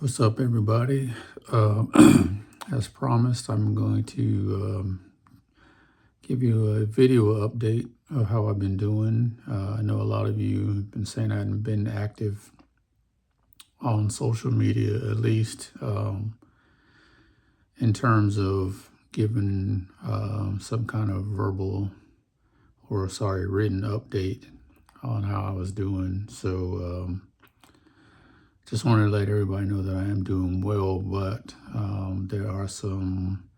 What's up, everybody? As promised, I'm going to give you a video update of how I've been doing. I know a lot of you have been saying I hadn't been active on social media, at least in terms of giving some kind of written update on how I was doing. So just wanted to let everybody know that I am doing well, but there are some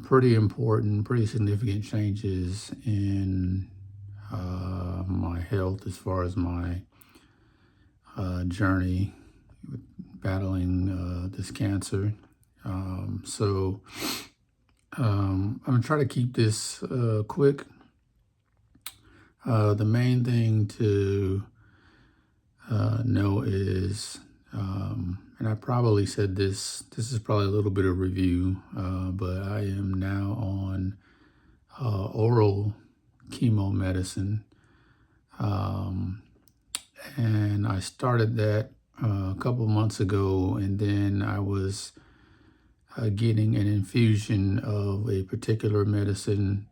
pretty important, pretty significant changes in my health as far as my journey with battling this cancer. I'm going to try to keep this quick. The main thing to know is, and I probably said this is probably a little bit of review, but I am now on oral chemo medicine. And I started that a couple months ago, and then I was getting an infusion of a particular medicine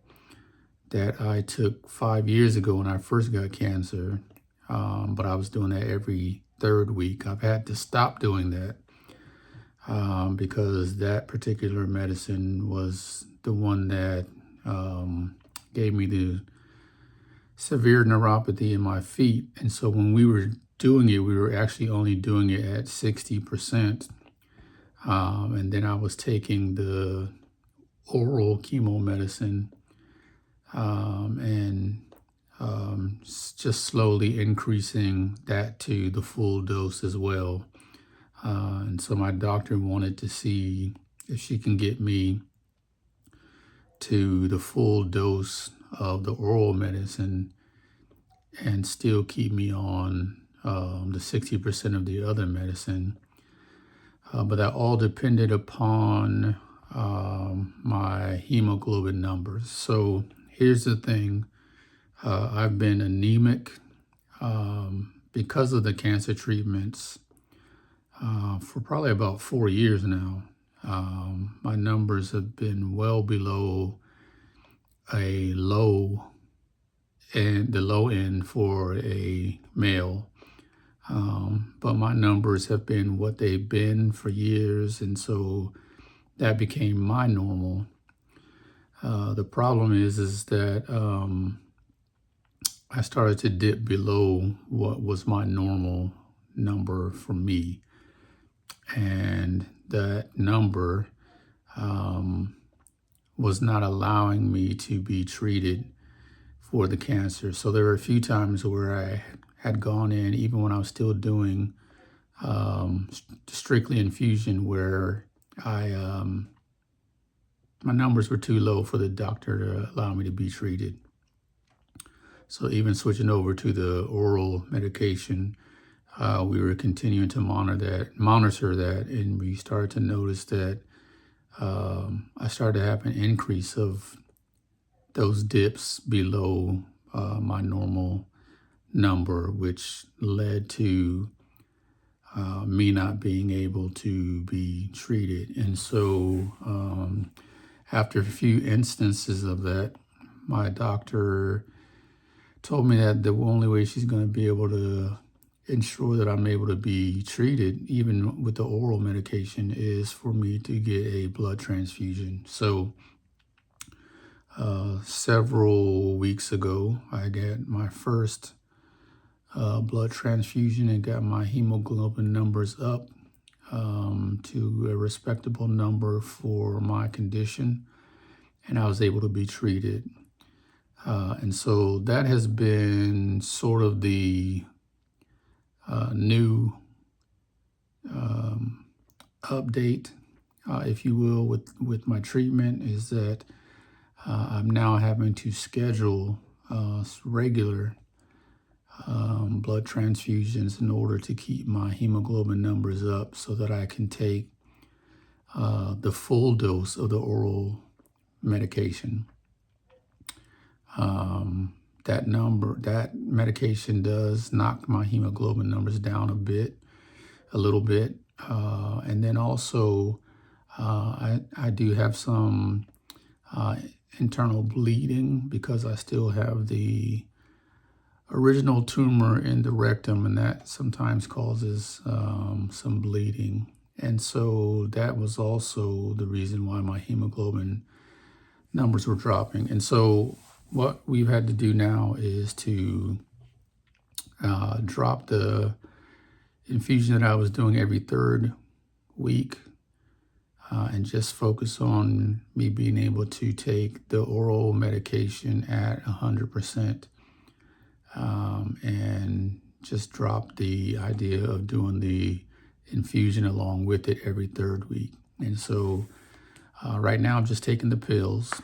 that I took 5 years ago when I first got cancer. But I was doing that every third week. I've had to stop doing that because that particular medicine was the one that gave me the severe neuropathy in my feet. And so when we were doing it, we were actually only doing it at 60%. And then I was taking the oral chemo medicine and just slowly increasing that to the full dose as well. And so my doctor wanted to see if she can get me to the full dose of the oral medicine and still keep me on the 60% of the other medicine. But that all depended upon my hemoglobin numbers. So here's the thing. I've been anemic because of the cancer treatments for probably about 4 years now. My numbers have been well below the low end for a male. But my numbers have been what they've been for years, and so that became my normal. The problem is that I started to dip below what was my normal number for me. And that number was not allowing me to be treated for the cancer. So there were a few times where I had gone in, even when I was still doing strictly infusion, where my numbers were too low for the doctor to allow me to be treated. So even switching over to the oral medication, we were continuing to monitor that, and we started to notice that I started to have an increase of those dips below my normal number, which led to me not being able to be treated. And so after a few instances of that, my doctor told me that the only way she's going to be able to ensure that I'm able to be treated, even with the oral medication, is for me to get a blood transfusion. So several weeks ago, I got my first blood transfusion and got my hemoglobin numbers up to a respectable number for my condition, and I was able to be treated. And so that has been sort of the new update, if you will, with my treatment, is that I'm now having to schedule regular blood transfusions in order to keep my hemoglobin numbers up so that I can take the full dose of the oral medication. That medication does knock my hemoglobin numbers down a bit. a little bit. And then also, I do have some uh, internal bleeding because I still have the original tumor in the rectum, and that sometimes causes some bleeding. And so that was also the reason why my hemoglobin numbers were dropping. And so what we've had to do now is to drop the infusion that I was doing every third week and just focus on me being able to take the oral medication at 100%, and just drop the idea of doing the infusion along with it every third week. And so right now I'm just taking the pills.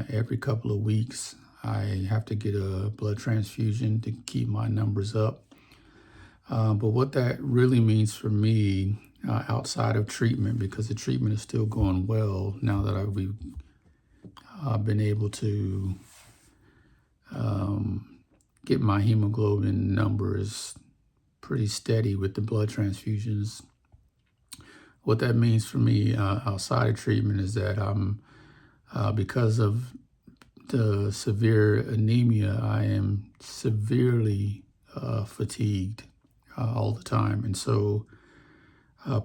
Every couple of weeks I have to get a blood transfusion to keep my numbers up. But what that really means for me, outside of treatment, because the treatment is still going well now that we've been able to get my hemoglobin numbers pretty steady with the blood transfusions. What that means for me outside of treatment is that I'm, because of the severe anemia, I am severely fatigued all the time. And so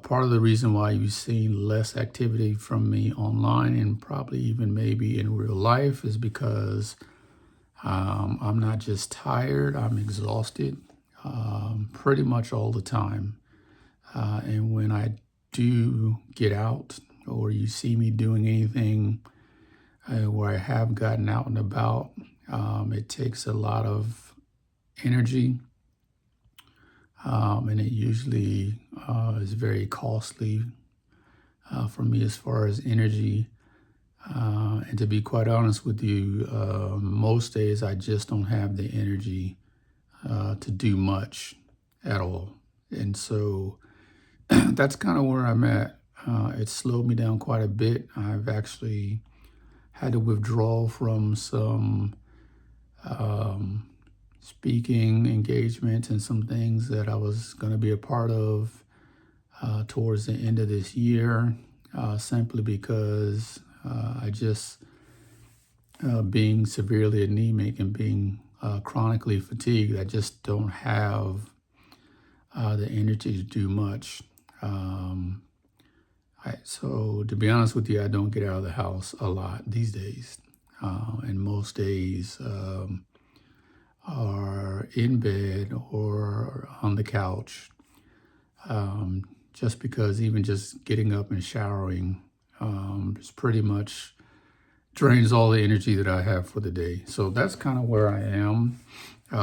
part of the reason why you've seen less activity from me online and probably even maybe in real life is because I'm not just tired, I'm exhausted pretty much all the time. And when I do get out, or you see me doing anything where I have gotten out and about, it takes a lot of energy, and it usually is very costly for me as far as energy. And to be quite honest with you, most days I just don't have the energy to do much at all. And so that's kind of where I'm at. It slowed me down quite a bit. I've actually had to withdraw from some speaking engagements and some things that I was going to be a part of towards the end of this year, simply because I just, being severely anemic and being chronically fatigued, I just don't have the energy to do much. So to be honest with you, I don't get out of the house a lot these days. And most days are in bed or on the couch, just because even just getting up and showering is pretty much drains all the energy that I have for the day. So that's kind of where I am.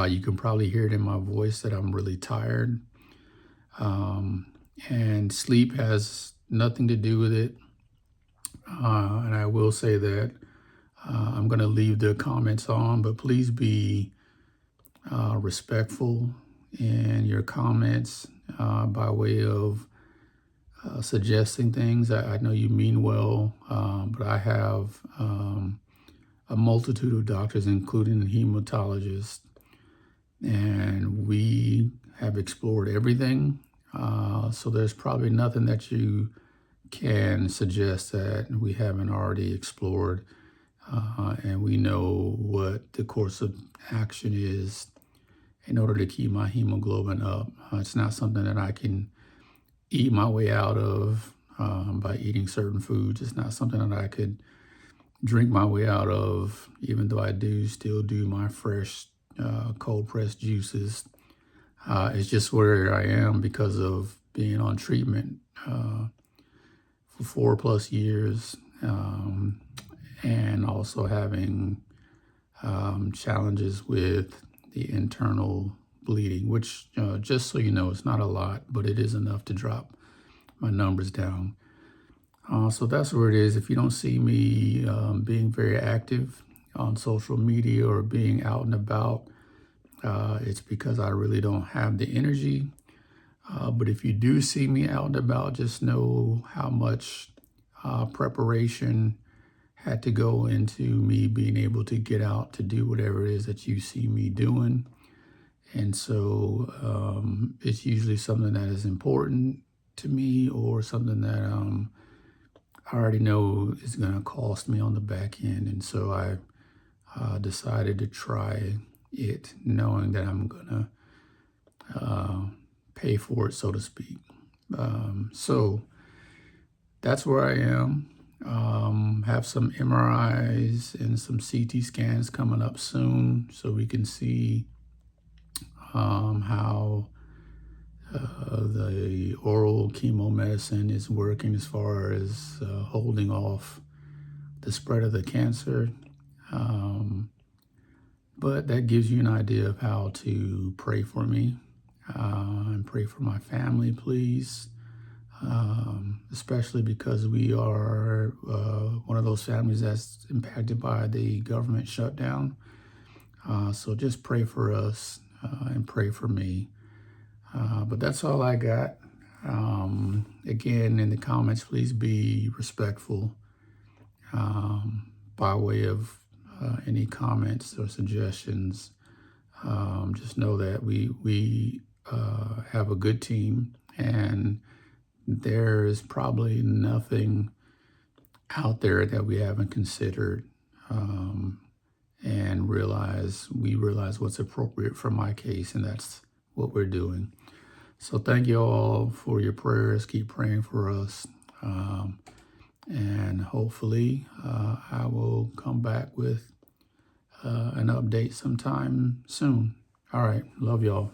You can probably hear it in my voice that I'm really tired. And sleep has nothing to do with it. And I will say that I'm going to leave the comments on, but please be respectful in your comments by way of suggesting things. I know you mean well, but I have a multitude of doctors, including a hematologist, and we have explored everything. So there's probably nothing that you can suggest that we haven't already explored, and we know what the course of action is in order to keep my hemoglobin up. It's not something that I can eat my way out of by eating certain foods. It's not something that I could drink my way out of, even though I do still do my fresh cold pressed juices. It's just where I am because of being on treatment for 4+ years, and also having challenges with the internal bleeding, which, just so you know, it's not a lot, but it is enough to drop my numbers down. So that's where it is. If you don't see me being very active on social media or being out and about, it's because I really don't have the energy. But if you do see me out and about, just know how much preparation had to go into me being able to get out to do whatever it is that you see me doing. And so it's usually something that is important to me, or something that I already know is going to cost me on the back end. And so I decided to try it, knowing that I'm going to pay for it, so to speak. So that's where I am. Have some MRIs and some CT scans coming up soon, so we can see how the oral chemo medicine is working as far as holding off the spread of the cancer. But that gives you an idea of how to pray for me and pray for my family, please. Especially because we are one of those families that's impacted by the government shutdown. So just pray for us and pray for me. But that's all I got. Again, in the comments, please be respectful by way of any comments or suggestions. Just know that we have a good team, and there is probably nothing out there that we haven't considered, and we realize what's appropriate for my case, and that's what we're doing. So thank you all for your prayers. Keep praying for us. And hopefully I will come back with an update sometime soon. All right. Love y'all.